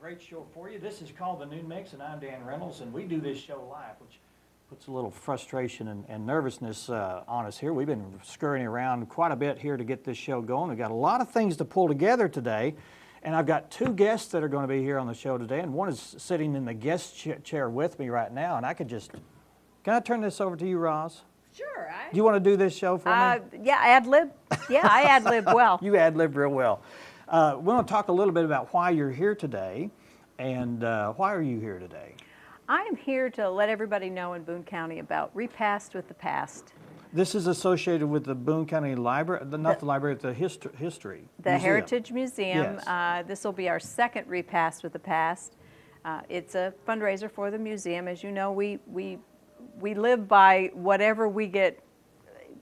great show for you. This is called The Noon Mix, and I'm Dan Reynolds, and we do this show live, which puts a little frustration and nervousness on us here. We've been scurrying around quite a bit here to get this show going. We've got a lot of things to pull together today, and I've got two guests that are going to be here on the show today, and one is sitting in the guest chair with me right now, and I could just, can I turn this over to you, Roz? Sure. Do you want to do this show for me? Yeah, ad-lib. Yeah, I ad-lib well. You ad-lib real well. We want to talk a little bit about why you're here today, and why are you here today? I am here to let everybody know in Boone County about Repast with the Past. This is associated with the Boone County Library, not the library, the history The museum. Heritage Museum. Yes. This will be our second Repast with the Past. It's a fundraiser for the museum. As you know, we live by whatever we get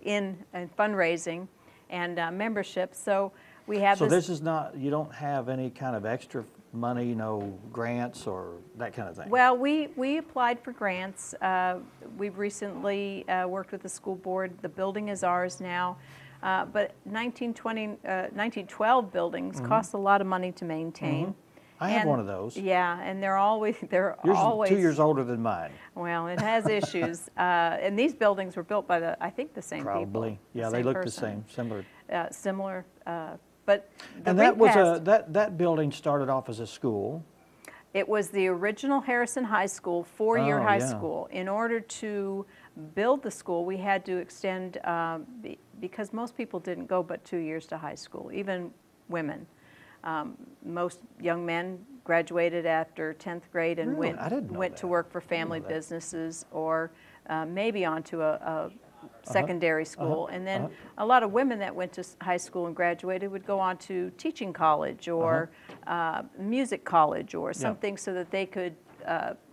in fundraising and membership. So we have So this is not, you don't have any kind of extra money, no grants or that kind of thing? Well, we applied for grants. We've recently worked with the school board. The building is ours now. But 1912 buildings cost a lot of money to maintain. I have one of those. Yeah, and they're Yours always is 2 years older than mine. Well, it has issues. And these buildings were built by I think the same people. Probably. Yeah, the they same look person. the same, similar. Similar, but the And that was Repast- that building started off as a school. It was the original Harrison High School, four-year Oh, high yeah. school. In order to build the school, we had to extend, because most people didn't go but 2 years to high school, even women. Most young men graduated after 10th grade and Really? I didn't know went to that. work for family that. businesses or maybe onto a secondary school. And then a lot of women that went to high school and graduated would go on to teaching college or music college or something so that they could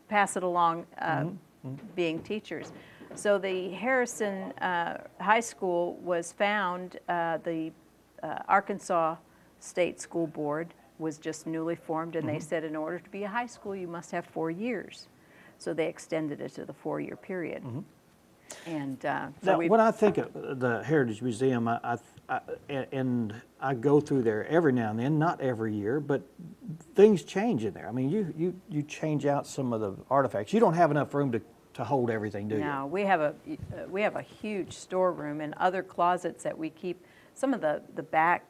pass it along being teachers. So the Harrison High School was found, the Arkansas State School Board was just newly formed, and they said in order to be a high school you must have 4 years. So they extended it to the 4-year period. And so Now, we when I think of the Heritage Museum, and I go through there every now and then, not every year, but things change in there. I mean, you change out some of the artifacts. You don't have enough room to hold everything, do you? No, we have a huge storeroom and other closets that we keep some of the back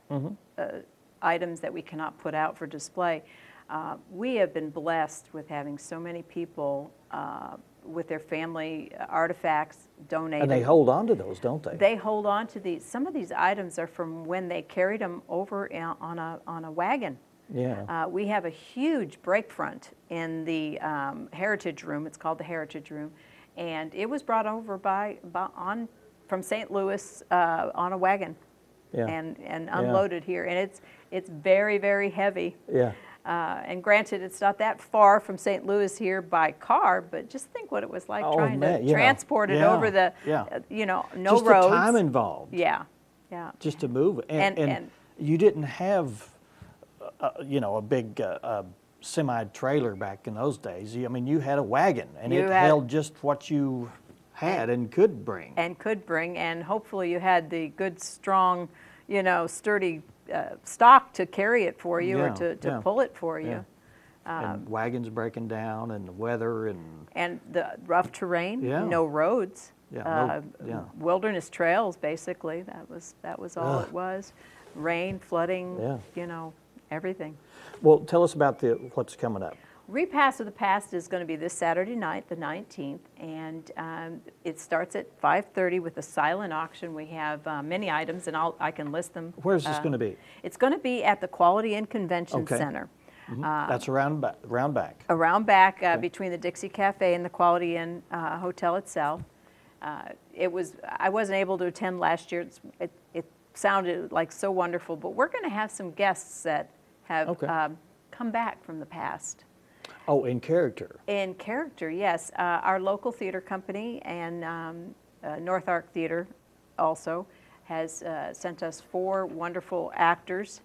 items that we cannot put out for display. We have been blessed with having so many people with their family artifacts donated. And they hold on to those, don't they? They hold on to these. Some of these items are from when they carried them over on a wagon. Yeah. We have a huge break front in the Heritage Room. It's called the Heritage Room, and it was brought over from St. Louis on a wagon, Yeah. and unloaded here. And it's very, very heavy. Yeah. And granted, it's not that far from St. Louis here by car, but just think what it was like Oh, trying man, to yeah. transport it Yeah, over the, yeah. No Just roads. the time involved. Yeah, yeah. Just to move it. And- you didn't have, a big semi-trailer back in those days. I mean, you had a wagon, and You it had- held just what you had and could bring. And hopefully you had the good, strong, sturdy stock to carry it for you or Yeah, to yeah, pull it for you. And wagons breaking down, and the weather, and And the rough terrain, Yeah. no roads, Yeah, wilderness trails, basically. That was all Ugh. it was. Rain, flooding, Yeah. everything. Well, tell us about what's coming up. Repast of the Past is going to be this Saturday night, the 19th, and it starts at 5:30 with a silent auction. We have many items, and I can list them. Where's this going to be? It's going to be at the Quality Inn Convention Okay. Center. That's around back. Around back between the Dixie Cafe and the Quality Inn Hotel itself. I wasn't able to attend last year. It sounded like so wonderful, but we're going to have some guests that have Okay. come back from the past. Oh, in character. In character, yes. Our local theater company and North Ark Theater also has sent us 4 wonderful actors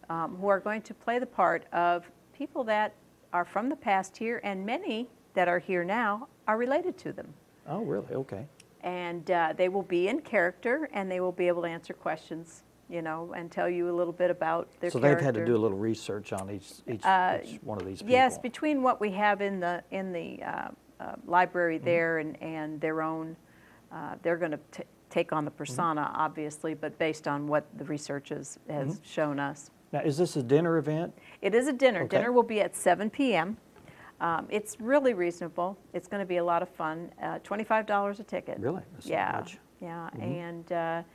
who are going to play the part of people that are from the past here, and many that are here now are related to them. Oh, really? Okay. And they will be in character, and they will be able to answer questions you know, and tell you a little bit about their So character. they've had to do a little research on each one of these people. Yes, between what we have in the library Mm-hmm. there and their own, they're going to take on the Mm-hmm. persona, obviously, but based on what the research has Mm-hmm. shown us. Now, is this a dinner event? It is a dinner. Okay. Dinner will be at 7 p.m. It's really reasonable. It's going to be a lot of fun. $25 a ticket. Really? That's not Yeah, much. yeah. And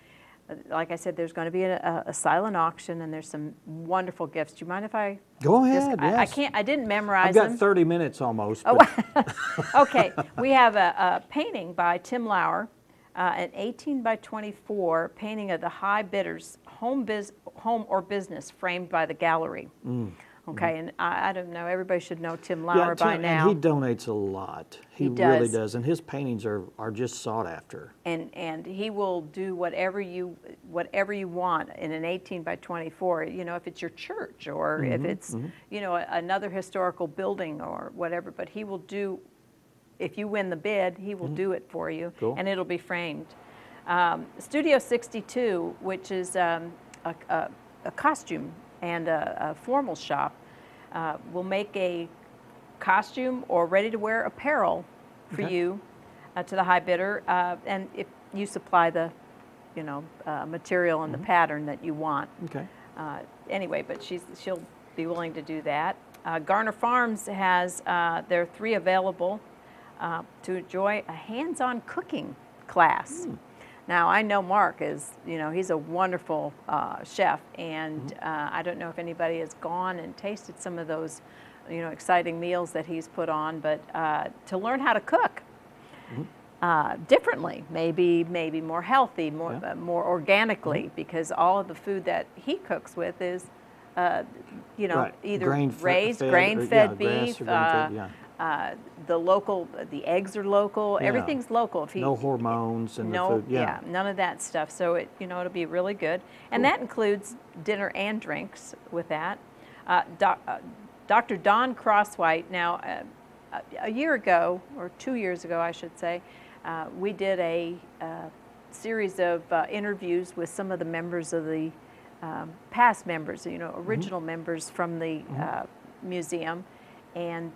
like I said, there's going to be a silent auction, and there's some wonderful gifts. Do you mind if I? Go ahead, I yes. can't. I didn't memorize I've got them. 30 minutes almost. Oh, but- okay. We have a painting by Tim Lauer, an 18 by 24 painting of the high bidders home or business framed by the gallery. Okay, and I don't know. Everybody should know Tim Lauer by Tim, now. and he donates a lot. He really does, and his paintings are just sought after. And he will do whatever you want in an 18 by 24. You know, if it's your church or if it's you know another historical building or whatever. But he will do. If you win the bid, he will do it for you, Cool. and it'll be framed. Studio 62, which is a costume and a formal shop, will make a costume or ready-to-wear apparel for Okay. you to the high bidder, and if you supply the, you know, material and the pattern that you want. Okay. Anyway, but she'll be willing to do that. Garner Farms has there are 3 available to enjoy a hands-on cooking class. Now, I know Mark is, you know, he's a wonderful chef, and I don't know if anybody has gone and tasted some of those, you know, exciting meals that he's put on, but to learn how to cook differently, maybe more healthy, more organically, because all of the food that he cooks with is, you know, Right. either Grain-fed raised, or- grain-fed yeah, beef, grass or grain-fed, yeah. the eggs are local, Yeah. everything's local. If he, No hormones in no, the food. Yeah. none of that stuff. So it, you know, it'll be really good, and that includes dinner and drinks with that. Dr. Don Crosswhite. Now, a year ago, or 2 years ago, I should say, we did a series of interviews with some of the members of the past members, you know, original members from the museum, and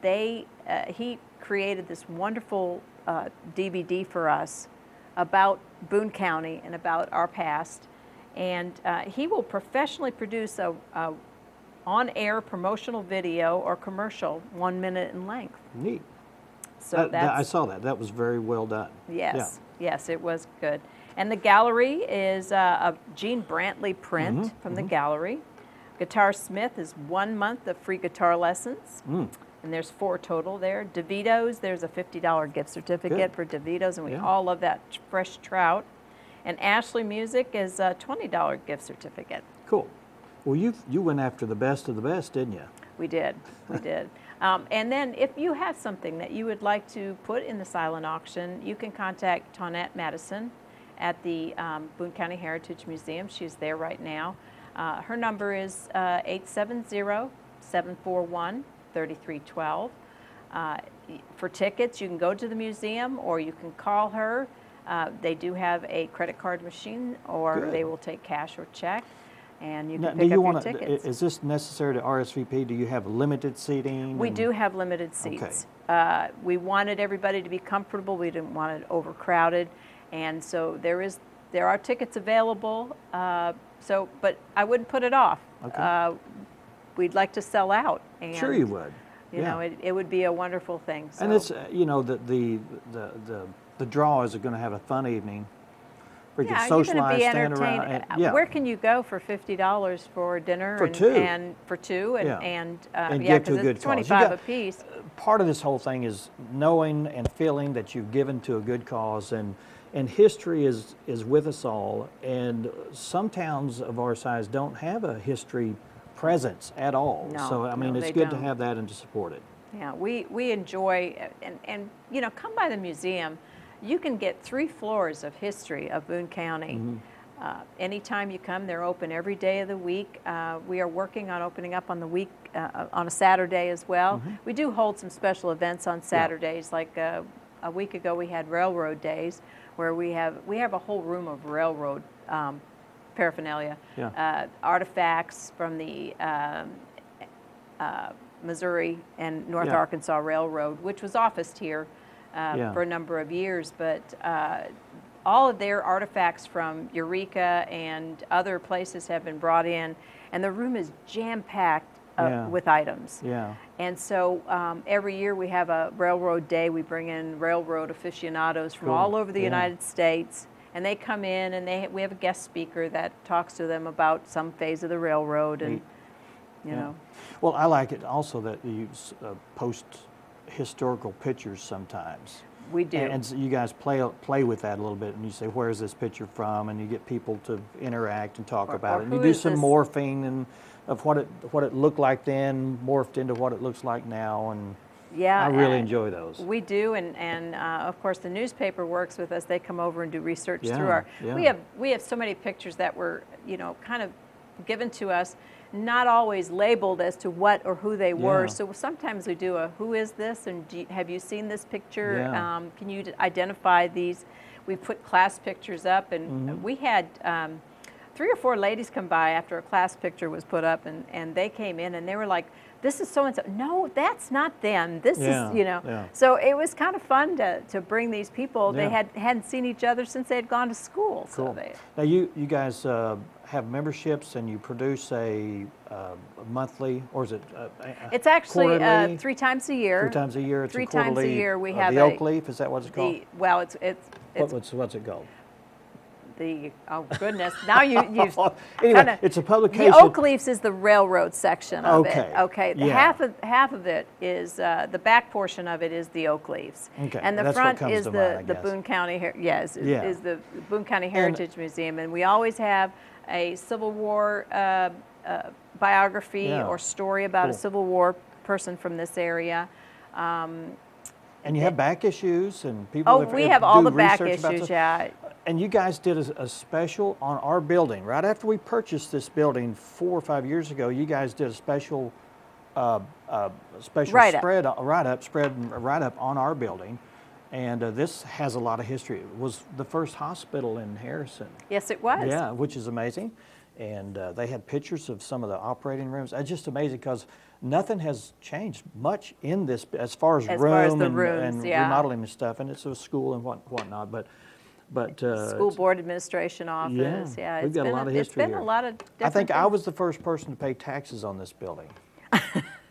he created this wonderful DVD for us about Boone County and about our past, and he will professionally produce a on-air promotional video or commercial 1 minute in length. Neat. So I that's, saw that. That was very well done. yes, yes, it was good. And the gallery is a Gene Brantley print from the gallery. Guitar Smith is 1 month of free guitar lessons. And there's 4 total there. DeVito's, there's a $50 gift certificate for DeVito's, and we Yeah. all love that fresh trout. And Ashley Music is a $20 gift certificate. Cool. Well, you went after the best of the best, didn't you? We did, we did. And then if you have something that you would like to put in the silent auction, you can contact Tonette Madison at the Boone County Heritage Museum. She's there right now. Her number is 870-741-3312. For tickets, you can go to the museum or you can call her. They do have a credit card machine, or Good. they will take cash or check, and you Now, can do pick you up your want tickets. Is this necessary to RSVP? Do you have limited seating? We and- do have limited seats. We wanted everybody to be comfortable. We didn't want it overcrowded, and so there are tickets available. But I wouldn't put it off. Okay. We'd like to sell out. And, Sure, you would. You know, it would be a wonderful thing. So. And it's you know the draw is going to have a fun evening. Where you Yeah, can you're socialize, going to be stand around. entertained. Where can you go for $50 for dinner? For and, two. And for two, and, Yeah. and, And yeah, give to a 'cause good it's cause. You 25 got- apiece. Part of this whole thing is knowing and feeling that you've given to a good cause, and history is with us all. And some towns of our size don't have a history presence at all. No, So I mean, no, it's they good to don't. have that and to support it. Yeah, we enjoy, and you know, come by the museum. You can get 3 floors of history of Boone County. Anytime you come, they're open every day of the week. We are working on opening up on the week on a Saturday as well. We do hold some special events on Saturdays. Like a week ago, we had Railroad Days, where we have a whole room of railroad paraphernalia, Yeah. artifacts from the Missouri and North Yeah. Arkansas Railroad, which was officed here Yeah. for a number of years, but all of their artifacts from Eureka and other places have been brought in, and the room is jam-packed Yeah. with items. Yeah. And so every year we have a railroad day. We bring in railroad aficionados from Cool. all over the Yeah. United States, and they come in and we have a guest speaker that talks to them about some phase of the railroad, and Neat. you Yeah. know. Well, I like it also that you post historical pictures sometimes. We do. And so you guys play with that a little bit, and you say, "Where's this picture from?" And you get people to interact and talk about or it. And you who do is some this? morphing and of what it looked like then, morphed into what it looks like now, and Yeah, I really enjoy those. We do, and of course the newspaper works with us. They come over and do research through Yeah, our. yeah. We have so many pictures that were kind of given to us, not always labeled as to what or who they were. Yeah. So sometimes we do a who is this, and have you seen this picture? Yeah. Can you identify these? We put class pictures up, and Mm-hmm. we had 3 or 4 ladies come by after a class picture was put up, and they came in and they were like, "This is so and so." No, that's not them. This Yeah, is, yeah. So it was kind of fun to bring these people. They Yeah. hadn't seen each other since they had gone to school. So Cool. they, Now you guys have memberships, and you produce a monthly, or is it? it's actually quarterly? 3 times a year. 3 times a year. It's 3 a times a quarterly, year we have the a- Oak Leaf. Is that what it's called? Well, it's What's it called? oh goodness, now you've Anyway, kinda- it's a publication. The Oak Leaves is the railroad section of Okay, it. Okay, yeah. half of it is the back portion of it is the Oak Leaves, Okay, and the that's what front comes is to the mind, I the guess. Boone County Yeah. is the Boone County Heritage Museum, and we always have a Civil War biography Yeah. or story about a Cool. Civil War person from this area. And you have back issues, and people. Oh, if- we if have all do the back research about issues. this. Yeah. And you guys did a special on our building right after we purchased this building 4 or 5 years ago. You guys did a special, Write-up. write up on our building, and this has a lot of history. It was the first hospital in Harrison. Yes, it was. Yeah, which is amazing. And they had pictures of some of the operating rooms. It's just amazing because nothing has changed much in this as far as As far as room the and, rooms, and yeah. remodeling and stuff. And it's a school and whatnot. But School board administration office. Yeah, we've got a lot of history It's been here. a lot of different I think I things. was the first person to pay taxes on this building,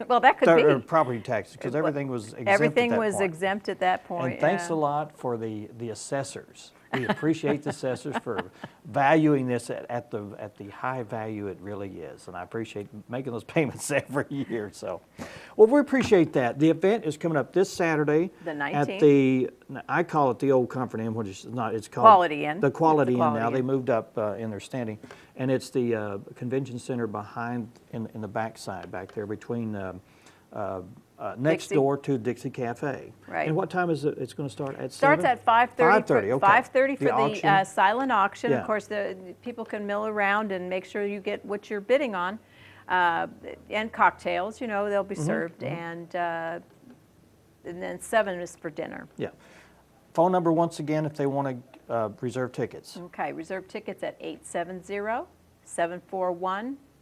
Well, that could or be. property taxes, because everything was exempt Everything at that was point. exempt at that point. And thanks yeah. a lot for the assessors. We appreciate the assessors for valuing this at the high value it really is. And I appreciate making those payments every year. So, well, we appreciate that. The event is coming up this Saturday. The At 19th. the, I call it the old Comfort Inn, which is not, it's called. Quality Inn. The Quality It's the Inn now. Quality They Inn. moved up in their standing. And it's the convention center behind, in the backside back there between, next Dixie. door to Dixie Cafe. Right. And what time is it? It's going to start at 7? Starts at 5:30. 5:30, okay. 5:30 for The the auction? silent auction. Yeah. Of course, the people can mill around and make sure you get what you're bidding on, and cocktails. They'll be Mm-hmm, served, and then 7 is for dinner. Yeah. Phone number once again if they want to reserve tickets. Okay, reserve tickets at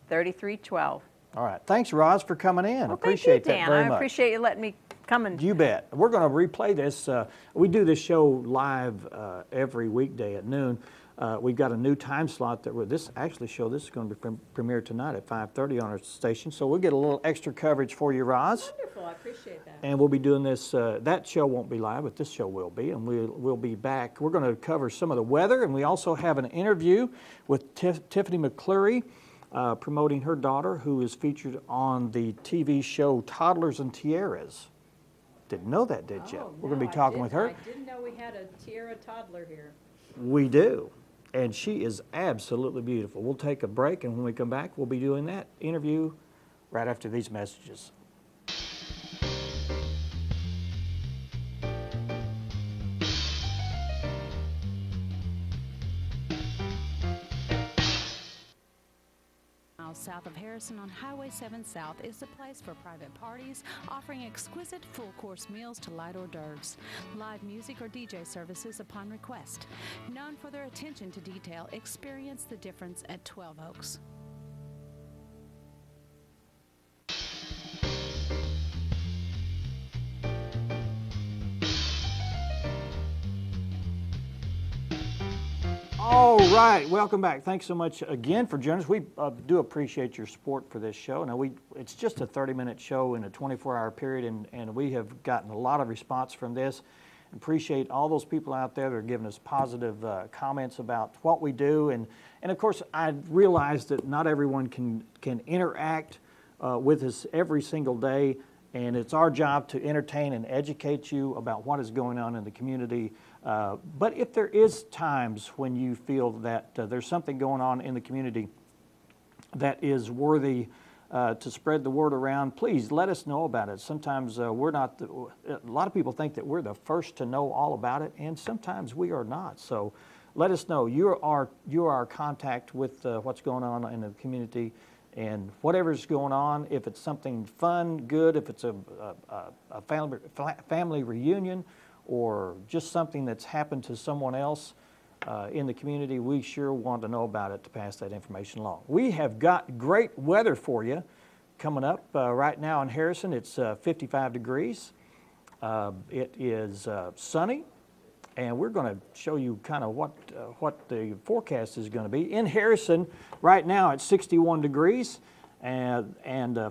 870-741-3312. All right. Thanks, Roz, for coming in. Well, Appreciate thank you, Dan. that very I much. appreciate you letting me come and. You bet. We're going to replay this. We do this show live every weekday at noon. We've got a new time slot that this is going to be premiered tonight at 5:30 on our station. So we'll get a little extra coverage for you, Roz. Wonderful, I appreciate that. And we'll be doing this, that show won't be live, but this show will be, and we'll be back. We're going to cover some of the weather, and we also have an interview with Tiffany McCleary, promoting her daughter, who is featured on the TV show Toddlers and Tiaras. Didn't know that, did you? We're going to be talking with her. I didn't know we had a tiara toddler here. We do, and she is absolutely beautiful. We'll take a break, and when we come back, we'll be doing that interview right after these messages. south of Harrison on Highway 7 South, is the place for private parties, offering exquisite full-course meals to light hors d'oeuvres, live music or DJ services upon request. Known for their attention to detail, experience the difference at 12 Oaks. All right, welcome back. Thanks so much again for joining us. We do appreciate your support for this show. Now, it's just a 30-minute show in a 24-hour period, and we have gotten a lot of response from this. Appreciate all those people out there that are giving us positive comments about what we do. And of course, I realize that not everyone can interact with us every single day, and it's our job to entertain and educate you about what is going on in the community. But if there is times when you feel that there's something going on in the community that is worthy to spread the word around, please let us know about it. Sometimes we're not, a lot of people think that we're the first to know all about it, and sometimes we are not. So let us know. You are our contact with what's going on in the community, and whatever's going on, if it's something fun, good, if it's a family reunion, or just something that's happened to someone else in the community, we sure want to know about it to pass that information along. We have got great weather for you coming up right now in Harrison. It's 55 degrees. It is sunny, and we're going to show you kind of what the forecast is going to be. In Harrison right now it's 61 degrees, and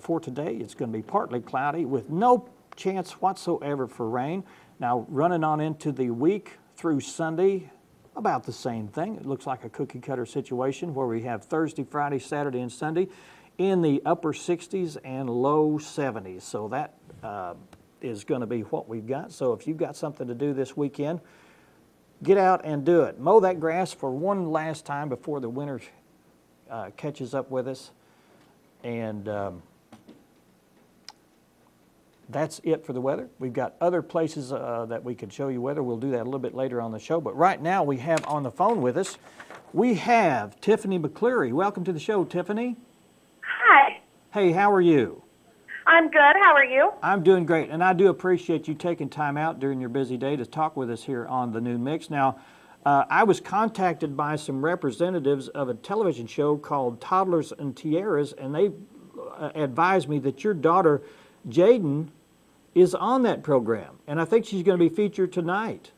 for today it's going to be partly cloudy with no chance whatsoever for rain. Now, running on into the week through Sunday, about the same thing. It looks like a cookie-cutter situation where we have Thursday, Friday, Saturday, and Sunday in the upper 60s and low 70s. So that is going to be what we've got. So if you've got something to do this weekend, get out and do it. Mow that grass for one last time before the winter catches up with us. And that's it for the weather. We've got other places that we could show you weather. We'll do that a little bit later on the show. But right now we have on the phone with us, we have Tiffany McCleary. Welcome to the show, Tiffany. Hi. Hey, how are you? I'm good. How are you? I'm doing great, and I do appreciate you taking time out during your busy day to talk with us here on the Noon Mix. Now, I was contacted by some representatives of a television show called Toddlers and Tiaras, and they advised me that your daughter, Jaden, is on that program, and I think she's going to be featured tonight.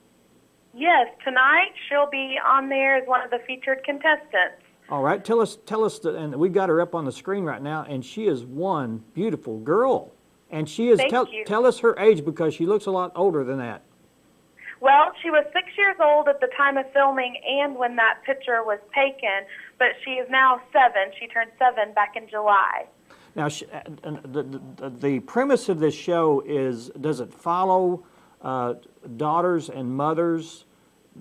Yes, tonight she'll be on there as one of the featured contestants. All right, tell us, and we've got her up on the screen right now, and she is one beautiful girl, and she is. Thank you. Tell us her age because she looks a lot older than that. Well, she was 6 years old at the time of filming and when that picture was taken, but she is now 7. She turned 7 back in July. Now, the premise of this show is, does it follow daughters and mothers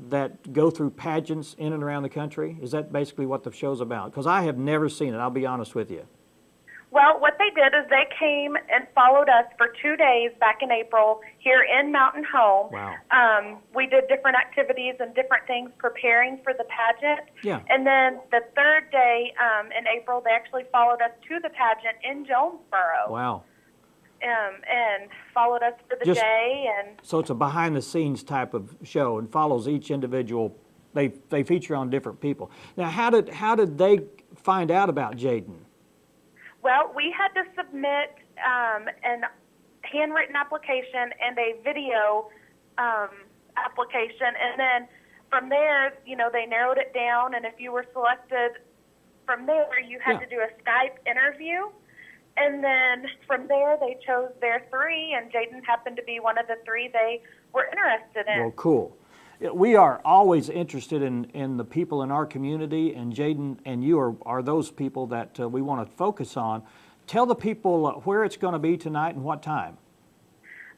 that go through pageants in and around the country? Is that basically what the show's about? Because I have never seen it, I'll be honest with you. Well, what they did is they came and followed us for 2 days back in April here in Mountain Home. Wow. We did different activities and different things preparing for the pageant. Yeah. And then the third day in April, they actually followed us to the pageant in Jonesboro. Wow. And followed us for the day. And so it's a behind-the-scenes type of show and follows each individual. They feature on different people. Now, how did they find out about Jaden? Well, we had to submit an handwritten application and a video application, and then from there, they narrowed it down, and if you were selected from there, you had to do a Skype interview, and then from there, they chose their 3, and Jaden happened to be one of the 3 they were interested in. Well, cool. We are always interested in the people in our community, and Jaden and you are those people that we want to focus on. Tell the people where it's going to be tonight and what time.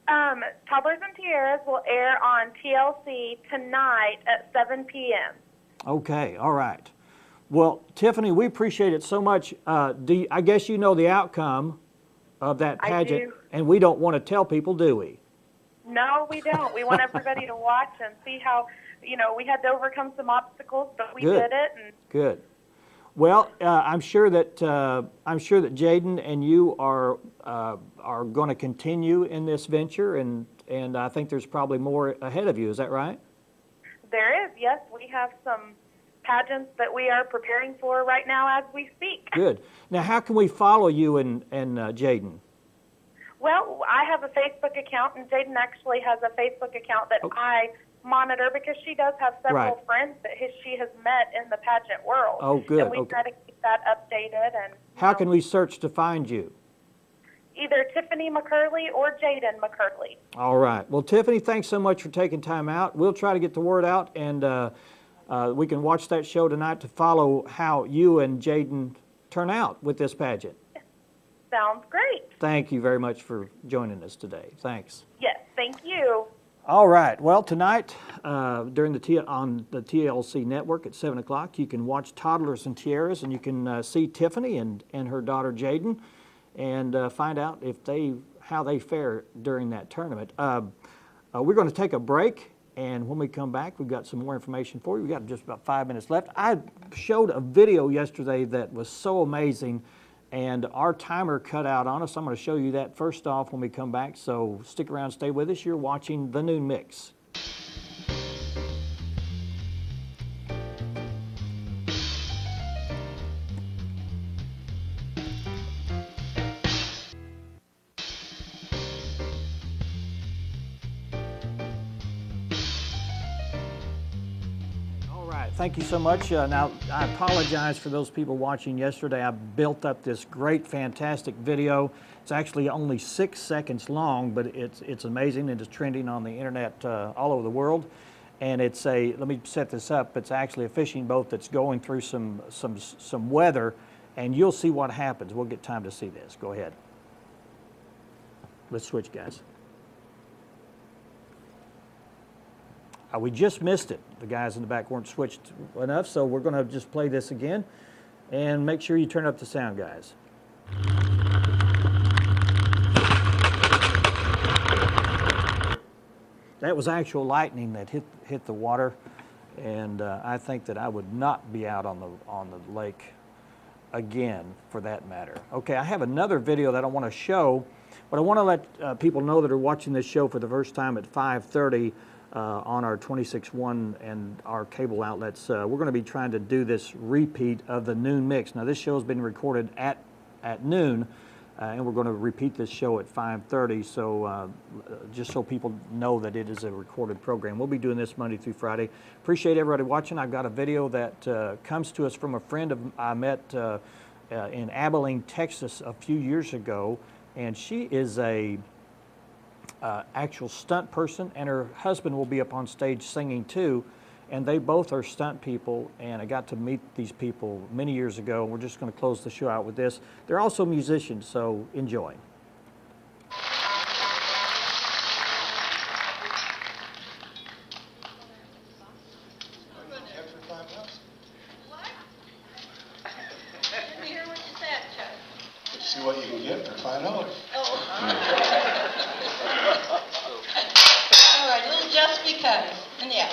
Toddlers and Tiaras will air on TLC tonight at 7 p.m. Okay, all right. Well, Tiffany, we appreciate it so much. I guess you know the outcome of that pageant, I do. And we don't want to tell people, do we? No, we don't. We want everybody to watch and see how, we had to overcome some obstacles, but we did it. And Good. Well, I'm sure that Jaden and you are going to continue in this venture, and I think there's probably more ahead of you. Is that right? There is, yes. We have some pageants that we are preparing for right now as we speak. Good. Now, how can we follow you and Jaden? Well, I have a Facebook account, and Jaden actually has a Facebook account that I monitor because she does have several friends that she has met in the pageant world. Oh, good. And we try to keep that updated. And how can we search to find you? Either Tiffany McCurley or Jaden McCurley. All right. Well, Tiffany, thanks so much for taking time out. We'll try to get the word out, and we can watch that show tonight to follow how you and Jaden turn out with this pageant. Sounds great. Thank you very much for joining us today. Thanks. Yes, thank you. All right. Well, tonight during on the TLC network at 7 o'clock, you can watch Toddlers and Tiaras, and you can see Tiffany and her daughter Jaden, and find out how they fare during that tournament. We're going to take a break, and when we come back, we've got some more information for you. We've got just about 5 minutes left. I showed a video yesterday that was so amazing, and our timer cut out on us. I'm going to show you that first off when we come back, so stick around, stay with us. You're watching The Noon Mix. Thank you so much. Now, I apologize for those people watching yesterday. I built up this great, fantastic video. It's actually only 6 seconds long, but it's amazing and it's trending on the internet all over the world. And let me set this up. It's actually a fishing boat that's going through some weather, and you'll see what happens. We'll get time to see this. Go ahead. Let's switch, guys. We just missed it. The guys in the back weren't switched enough, so we're going to just play this again. And make sure you turn up the sound, guys. That was actual lightning that hit the water, and I think that I would not be out on the lake again, for that matter. Okay, I have another video that I want to show, but I want to let people know that are watching this show for the first time at 5:30. On our 26.1 and our cable outlets. We're going to be trying to do this repeat of the Noon Mix. Now, this show has been recorded at noon, and we're going to repeat this show at 5:30, so just so people know that it is a recorded program. We'll be doing this Monday through Friday. Appreciate everybody watching. I've got a video that comes to us from a friend I met in Abilene, Texas a few years ago, and she is a actual stunt person, and her husband will be up on stage singing too, and they both are stunt people, and I got to meet these people many years ago, and we're just going to close the show out with this. They're also musicians, so enjoy. See what you can get for $5. All right, a little Just Because, and yeah.